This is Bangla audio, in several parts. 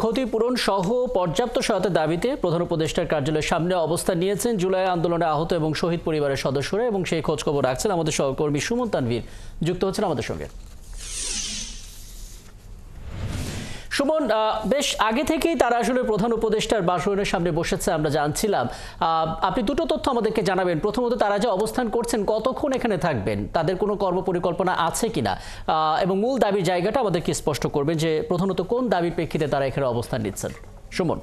ক্ষতিপূরণ সহ পর্যাপ্ত সহায়তার দাবিতে প্রধান উপদেষ্টার কার্যালয়ের সামনে অবস্থান নিয়েছেন জুলাই আন্দোলনে আহত এবং শহীদ পরিবারের সদস্যরা এবং সেই খোঁজখবর রাখছেন আমাদের সহকর্মী সুমন তানভীর যুক্ত হচ্ছেন আমাদের সঙ্গে। সুমন, বেশ আগে থেকেই তারা আসলে প্রধান উপদেষ্টার বাসভবনের সামনে বসেছে আমরা জানছিলাম। আপনি দুটো তথ্য আমাদেরকে জানাবেন। প্রথমত, তারা যে অবস্থান করছেন কতক্ষণ এখানে থাকবেন, তাদের কোনো কর্মপরিকল্পনা আছে কিনা, এবং মূল দাবির জায়গাটা আমাদেরকে স্পষ্ট করবেন যে প্রধানত কোন দাবির প্রেক্ষিতে তারা এখানে অবস্থান নিচ্ছেন। সুমন।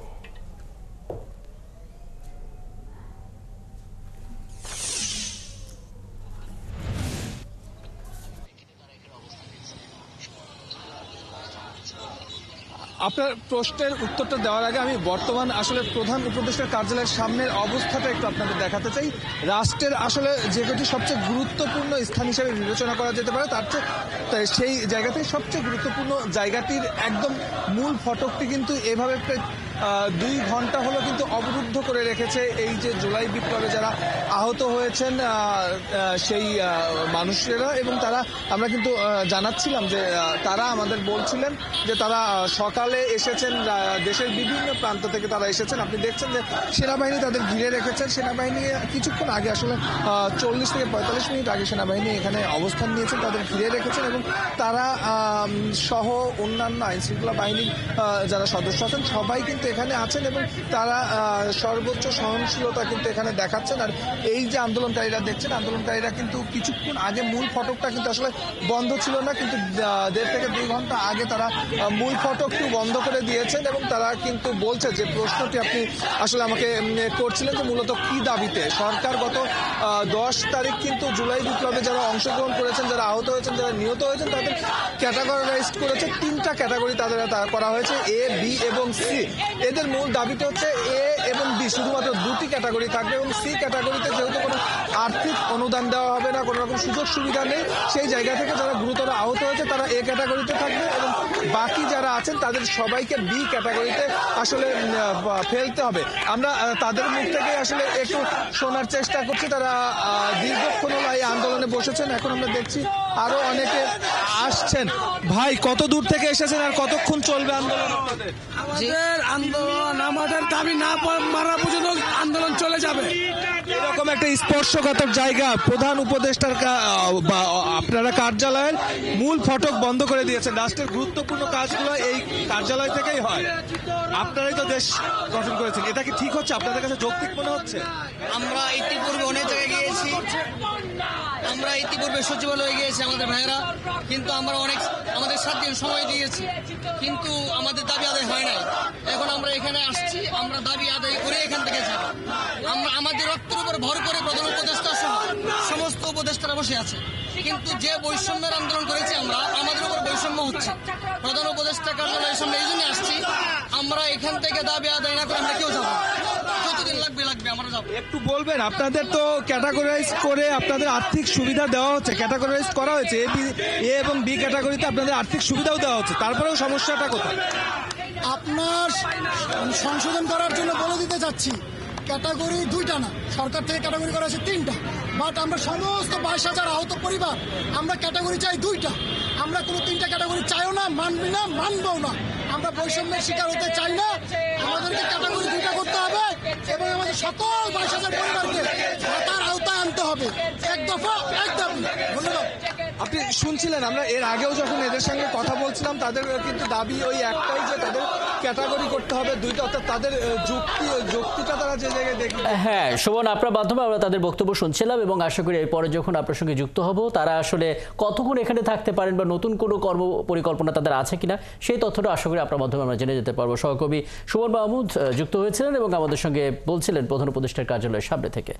আপনার প্রশ্নের উত্তরটা দেওয়ার আগে আমি বর্তমান আসলে প্রধান উপদেষ্টার কার্যালয়ের সামনের অবস্থাটা একটু আপনাদের দেখাতে চাই। রাষ্ট্রের আসলে যেটি সবচেয়ে গুরুত্বপূর্ণ স্থান হিসেবে বিবেচনা করা যেতে পারে, তার চেয়ে সেই জায়গা থেকে সবচেয়ে গুরুত্বপূর্ণ জায়গাটির একদম মূল ফটকটি কিন্তু এভাবে প্রায় 2 ঘন্টা হলো কিন্তু অবরুদ্ধ করে রেখেছে এই যে জুলাই বিপ্লবে যারা আহত হয়েছেন সেই মানুষেরা। এবং তারা, আমরা কিন্তু জানাচ্ছিলাম যে তারা আমাদের বলছিলেন যে তারা সকালে এসেছেন, দেশের বিভিন্ন প্রান্ত থেকে তারা এসেছেন। আপনি দেখছেন যে সেনাবাহিনী তাদের ঘিরে রেখেছেন। সেনাবাহিনী কিছুক্ষণ আগে আসলে 40 থেকে 45 মিনিট আগে সেনাবাহিনী এখানে অবস্থান নিয়েছেন, তাদের ঘিরে রেখেছেন এবং তারা সহ অন্যান্য আইনশৃঙ্খলা বাহিনীর যারা সদস্য আছেন সবাই কিন্তু এখানে আছেন এবং তারা সর্বোচ্চ সহনশীলতা কিন্তু এখানে দেখাচ্ছেন। আর এই যে আন্দোলনকারীরা দেখছেন, আন্দোলনকারীরা কিন্তু কিছুক্ষণ আগে মূল ফটকটা কিন্তু আসলে বন্ধ ছিল না, কিন্তু 1.5 থেকে 2 ঘন্টা আগে তারা মূল ফটকটি বন্ধ করে দিয়েছেন এবং তারা কিন্তু বলছে যে প্রশ্নটি আপনি আসলে আমাকে করছিলেন যে মূলত কি দাবিতে সরকার গত 10 তারিখ কিন্তু জুলাই বিপ্লবে যারা অংশগ্রহণ করেছেন, যারা আহত হয়েছেন, যারা নিহত হয়েছেন, তাদের ক্যাটাগরাইজড করেছে। 3টা ক্যাটাগরি তাদের করা হয়েছে, এ, বি এবং সি। এদের মূল দাবিটা হচ্ছে এ এবং বি শুধুমাত্র 2টি ক্যাটাগরি থাকবে এবং সি ক্যাটাগরিতে যেহেতু কোনো আর্থিক অনুদান দেওয়া হবে না, কোনো রকম সুযোগ সুবিধা নেই, সেই জায়গা থেকে যারা গুরুতর আহত হয়েছে তারা এ ক্যাটাগরিতে থাকবে এবং বাকি যারা আছেন তাদের সবাইকে বি ক্যাটাগরিতে আসলে ফেলতে হবে। আমরা তাদের মুখ থেকে আসলে একটু শোনার চেষ্টা করছি। তারা দীর্ঘক্ষণ হলো এই আন্দোলনে বসেছেন, এখন আমরা দেখছি আরো অনেকে আসছেন। ভাই, কত দূর থেকে এসেছেন আর কতক্ষণ চলবে আন্দোলন? আমাদের আন্দোলন, আমাদের দাবি না মারা পর্যন্ত আন্দোলন চলে যাবে। এরকম একটা স্পর্শকাতর জায়গা প্রধান উপদেষ্টার আপনারা কার্যালয়ের মূল ফটক বন্ধ করে দিয়েছেন। রাষ্ট্রের গুরুত্বপূর্ণ কাজগুলো এই কার্যালয় থেকেই হয়। আপনারাই তো দেশ গঠন করেছেন, এটা কি ঠিক হচ্ছে? আপনাদের কাছে যৌক্তিক মনে হচ্ছে? আমরা ইতিপূর্বে অনেক জায়গায় গিয়েছি, আমরা ইতিপূর্বে সচিবালয়ে গিয়েছি আমাদের ভাইয়েরা, কিন্তু আমরা আমাদের 7 দিন সময় দিয়েছি, কিন্তু আমাদের দাবি আদায় হয় নাই। এখন আমরা এখানে আসছি, আমরা দাবি আদায় করে এখান থেকে যাব। আমরা আমাদের রক্তের উপর ভর করে প্রধান উপদেষ্টা সহ সমস্ত উপদেষ্টারা বসে আছে, কিন্তু যে বৈষম্যের আন্দোলন করেছি আমরা, আমাদের উপর বৈষম্য হচ্ছে। প্রধান উপদেষ্টা কার্যালয়ের সামনে এই জন্য আসছি, আমরা এখান থেকে দাবি আদায় না করে আমরা কেউ যাবো, যতদিন লাগবে আমরা যাবো। একটু বলবেন, আপনাদের তো ক্যাটাগরাইজ করে আপনাদের আর্থিক সুবিধা দেওয়া হচ্ছে, ক্যাটাগরাইজ করা হয়েছে এ এবং বি ক্যাটাগরিতে আপনাদের আর্থিক সুবিধাও দেওয়া হচ্ছে, তারপরেও সমস্যাটা কোথায়? আপনার সংশোধন করার জন্য বলে দিতে চাচ্ছি, ক্যাটাগরি 2টা না, সরকার থেকে ক্যাটাগরি করা হয়েছে 3টা, বাট আমরা সমস্ত 22,000 আহত পরিবার আমরা ক্যাটাগরি চাই 2টা। আমরা কোনো 3টা ক্যাটাগরি চাইও না, মানবি না, মানবও না। আমরা বৈষম্যের শিকার হতে চাই না, আমাদেরকে ক্যাটাগরি 2টা করতে হবে এবং আমাদের সকল 22,000 পরিবারকে ভাতার আওতায় আনতে হবে। এক দফা এক দাবি। ধন্যবাদ। আপনি শুনছিলেন, আমরা এর আগেও যখন এদের সঙ্গে কথা বলছিলাম তাদের কিন্তু দাবি ওই একটাই যে তাদের ক্যাটাগরি করতে হবে 2টা, অর্থাৎ তাদের যুক্তিটা তারা যে জায়গায় দেখবে। হ্যাঁ সুমন, আপনার মাধ্যমে আমরা তাদের বক্তব্য শুনছিলাম এবং আশা করি এরপরে যখন আপনার সঙ্গে যুক্ত হব তারা আসলে কতক্ষণ এখানে থাকতে পারেন বা নতুন কোনো কর্ম পরিকল্পনা তাদের আছে কিনা সেই তথ্যটা আশা করি আপনার মাধ্যমে আমরা জেনে যেতে পারবো। সহকর্মী সুমন মাহমুদ যুক্ত হয়েছিলেন এবং আমাদের সঙ্গে বলছিলেন প্রধান উপদেষ্টার কার্যালয়ের সামনে থেকে।